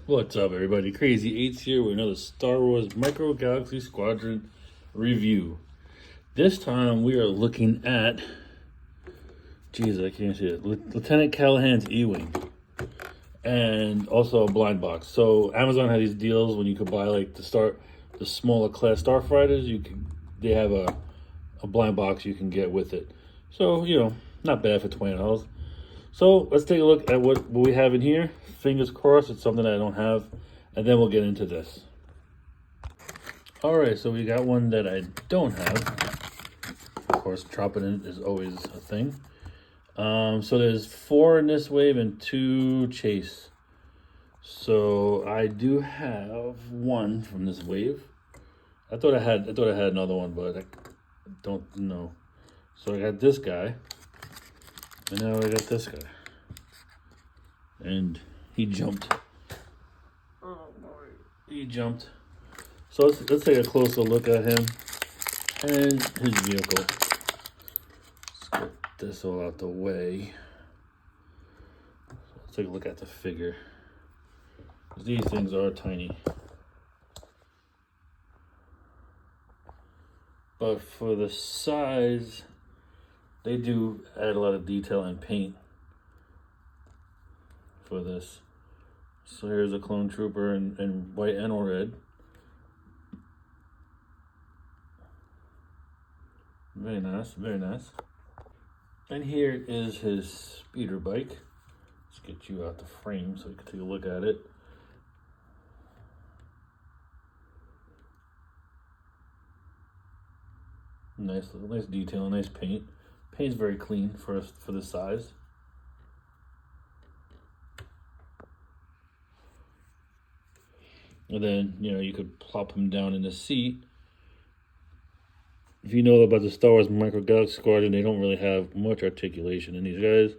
What's up, everybody? Crazy 8's here with another Star Wars Micro Galaxy Squadron review. This time we are looking at, I can't see it, Lieutenant Callahan's E-Wing. And also a blind box. So Amazon had these deals when you could buy like the smaller class starfighters. They have a blind box you can get with it. So, not bad for $20. So let's take a look at what we have in here. Fingers crossed it's something I don't have, and then we'll get into this. All right, so we got one that I don't have. Of course, dropping it is always a thing. So there's 4 in this wave and 2 chase. So I do have 1 from this wave. I thought I had another one, but I don't know. So I got this guy, and now I got this guy, and he jumped. Oh boy, he jumped. So let's take a closer look at him and his vehicle. Let's get this all out the way. Let's take a look at the figure. These things are tiny. But for the size, they do add a lot of detail and paint for this. So here's a clone trooper in white and red. Very nice, very nice. And here is his speeder bike. Let's get you out the frame so you can take a look at it. Nice detail, nice paint. Paint's very clean for the size. And then, you could plop him down in the seat. If you know about the Star Wars Micro Galaxy Squadron, they don't really have much articulation in these guys.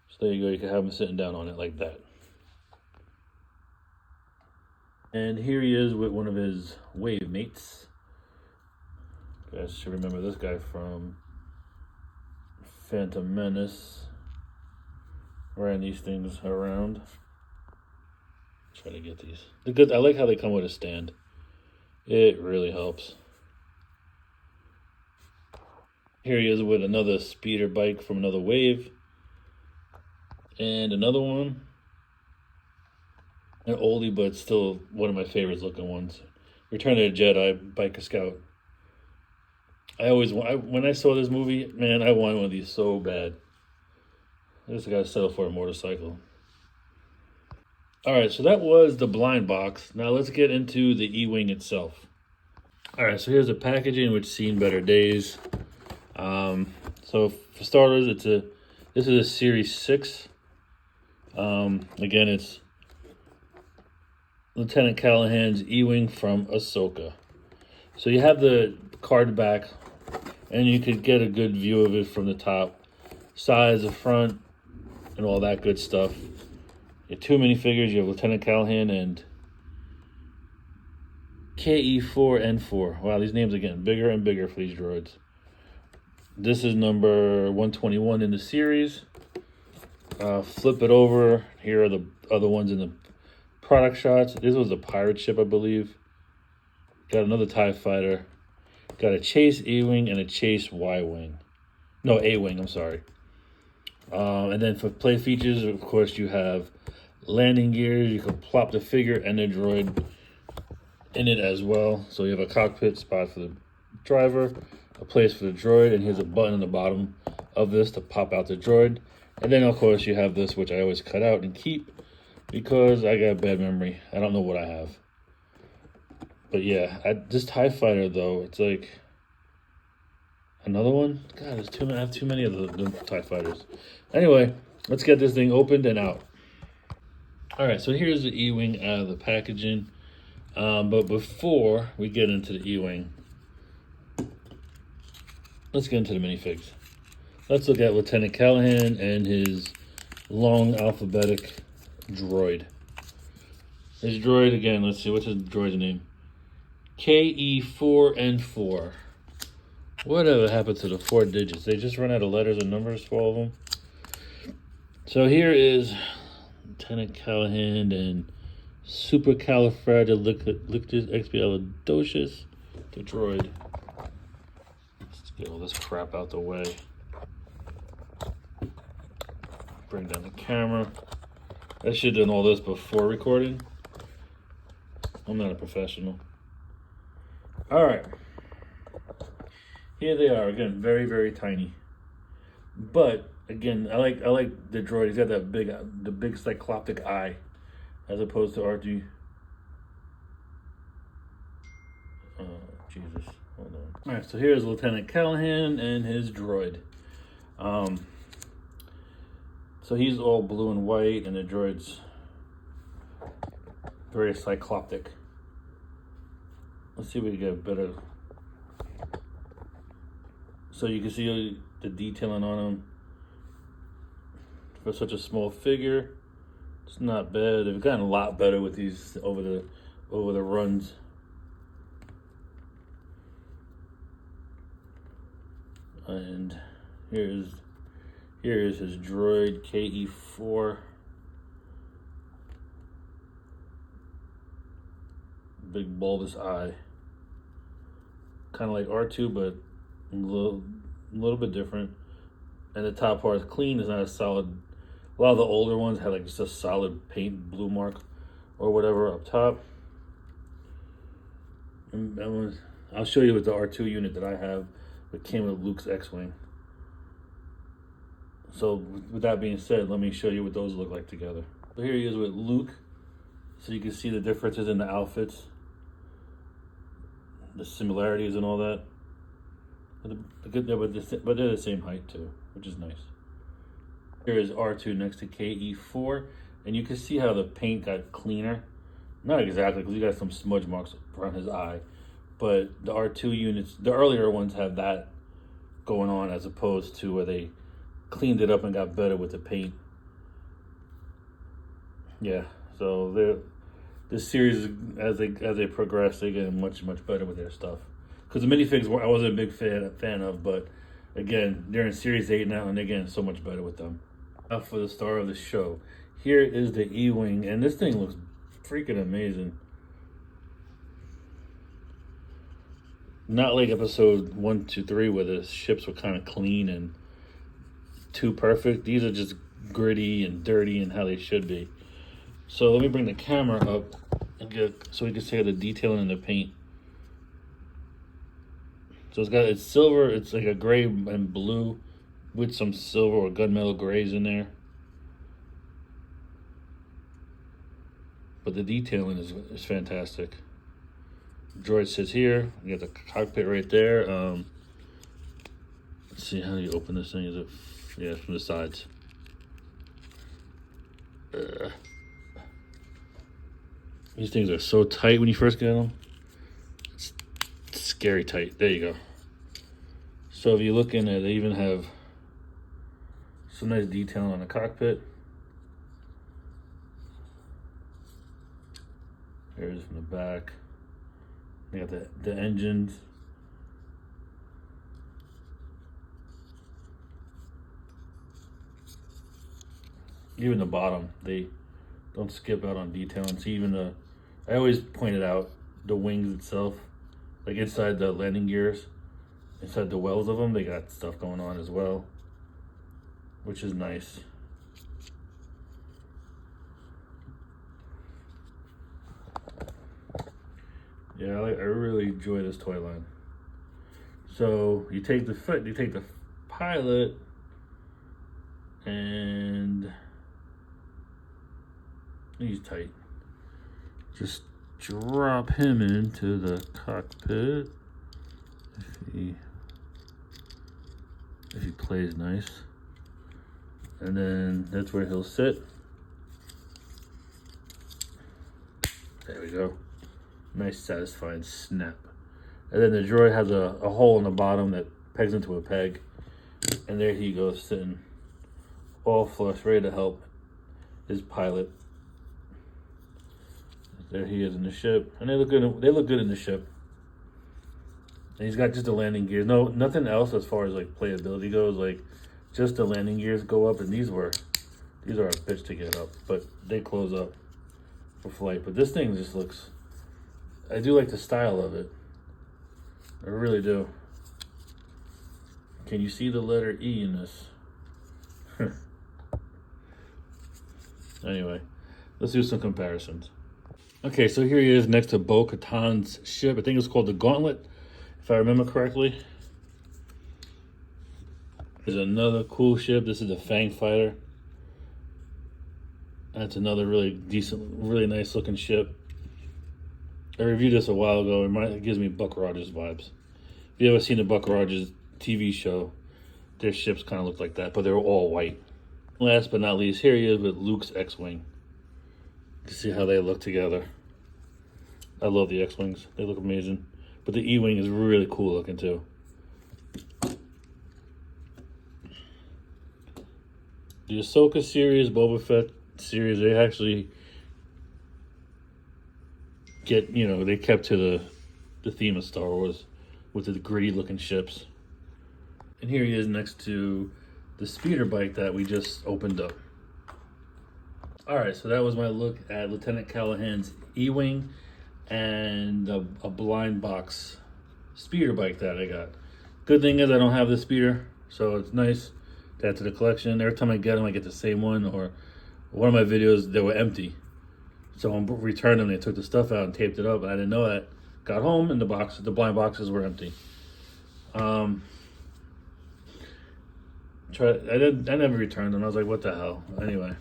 So there you go, you can have him sitting down on it like that. And here he is with one of his wave mates. You guys should remember this guy from Phantom Menace. Ran these things around. Try to get these. I like how they come with a stand. It really helps. Here he is with another speeder bike from another wave. And another one. An oldie, but still one of my favorites looking ones. Return of the Jedi, Biker Scout. When I saw this movie, man, I wanted one of these so bad. I just gotta settle for a motorcycle. All right, so that was the blind box. Now let's get into the E-Wing itself. All right, so here's the packaging, which seen better days. So for starters, this is a Series 6. Again, it's Lieutenant Callahan's E-Wing from Ahsoka. So you have the card back, and you could get a good view of it from the top. Size, the front, and all that good stuff. You have 2 minifigures. You have Lieutenant Callahan and KE4N4. Wow, these names are getting bigger and bigger for these droids. This is number 121 in the series. Flip it over. Here are the other ones in the product shots. This was a pirate ship, I believe. Got another TIE fighter. Got a Chase E-Wing and a Chase Y-Wing. No, A-Wing, I'm sorry. And then for play features, of course, you have landing gears. You can plop the figure and the droid in it as well. So you have a cockpit spot for the driver, a place for the droid, and here's a button in the bottom of this to pop out the droid. And then, of course, you have this, which I always cut out and keep because I got bad memory. I don't know what I have. But yeah, this TIE fighter, though, it's like another one. God, I have too many of the TIE fighters. Anyway, let's get this thing opened and out. All right, so here's the E-Wing out of the packaging. But before we get into the E-Wing, let's get into the minifigs. Let's look at Lieutenant Callahan and his long alphabetic droid. His droid, again, let's see, what's his droid's name? KE4N4. Whatever happened to the 4 digits? They just run out of letters and numbers for all of them. So here is Lieutenant Callahan and Supercalifragilisticexpialidocious, the droid. Let's get all this crap out the way. Bring down the camera. I should have done all this before recording. I'm not a professional. All right. Here they are again, very, very tiny. But again, I like the droid. He's got that the big cycloptic eye, as opposed to RG. Oh Jesus! Hold on. All right, so here's Lieutenant Callahan and his droid. So he's all blue and white, and the droid's very cycloptic. Let's see if we can get better. So you can see the detailing on him. For such a small figure, it's not bad. They've gotten a lot better with these over the runs. And here is his droid KE4. Big bulbous eye. Kind of like R2, but a little bit different. And the top part is clean. It's not as solid. A lot of the older ones had like just a solid paint blue mark or whatever up top. And I'll show you with the R2 unit that I have. It came with Luke's X-Wing. So with that being said, let me show you what those look like together. So here he is with Luke. So you can see the differences in the outfits, the similarities and all that. But they're the same height too, which is nice. Here is R2 next to KE4, and you can see how the paint got cleaner. Not exactly, because you got some smudge marks around his eye, but the R2 units, the earlier ones, have that going on, as opposed to where they cleaned it up and got better with the paint. Yeah, so this series, as they progress, they get much better with their stuff. Because the minifigs I wasn't a big fan of, but again, they're in Series 8 now, and they're getting so much better with them. Now for the star of the show. Here is the E-Wing, and this thing looks freaking amazing. Not like episode 1, 2, 3, where the ships were kind of clean and too perfect. These are just gritty and dirty and how they should be. So let me bring the camera up and so we can see the detailing in the paint. So it's silver, it's like a gray and blue with some silver or gunmetal grays in there. But the detailing is fantastic. Droid sits here. You got the cockpit right there. Let's see, how do you open this thing? Is it? Yeah, from the sides. These things are so tight when you first get them. It's scary tight. There you go. So if you look in there, they even have some nice detailing on the cockpit. There's from the back. They got the engines. Even the bottom, they don't skip out on detailing. See, even I always pointed out the wings itself, like inside the landing gears, inside the wells of them, they got stuff going on as well, which is nice. Yeah, I really enjoy this toy line. So you take the pilot, and he's tight. Just drop him into the cockpit if he plays nice, and then that's where he'll sit. There we go. Nice satisfying snap. And then the droid has a hole in the bottom that pegs into a peg, and there he goes, sitting all flush, ready to help his pilot. There he is in the ship, and they look good. They look good in the ship. And he's got just the landing gears. No, nothing else as far as like playability goes. Like just the landing gears go up, and these were These are a bitch to get up, but they close up for flight. But this thing just looks, I do like the style of it. I really do. Can you see the letter E in this? Anyway, let's do some comparisons. Okay, so here he is next to Bo-Katan's ship. I think it's called the Gauntlet, if I remember correctly. There's another cool ship. This is the Fang Fighter. That's another really decent, really nice looking ship. I reviewed this a while ago. It gives me Buck Rogers vibes. If you ever seen the Buck Rogers TV show, their ships kind of look like that, but they're all white. Last but not least, here he is with Luke's X-Wing. To see how they look together. I love the X-Wings. They look amazing. But the E-Wing is really cool looking too. The Ahsoka series, Boba Fett series, they actually get, you know, they kept to the theme of Star Wars with the gritty looking ships. And here he is next to the speeder bike that we just opened up. Alright, so that was my look at Lieutenant Callahan's E-Wing and a blind box speeder bike that I got. Good thing is I don't have this speeder, so it's nice to add to the collection. Every time I get them, I get the same one, or one of my videos, they were empty. So I returned them, they took the stuff out and taped it up. I didn't know that. Got home and the blind boxes were empty. I never returned them. I was like, what the hell? Anyway.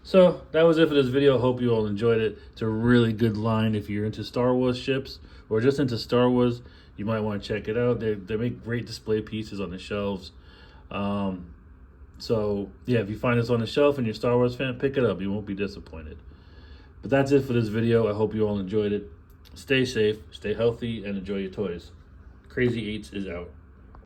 So that was it for this video. Hope you all enjoyed it. It's a really good line if you're into Star Wars ships or just into Star Wars. You might want to check it out. They make great display pieces on the shelves. So yeah, if you find this on the shelf and you're a Star Wars fan, pick it up. You won't be disappointed. But that's it for this video. I hope you all enjoyed it. Stay safe, stay healthy, and enjoy your toys. Crazy Eats is out.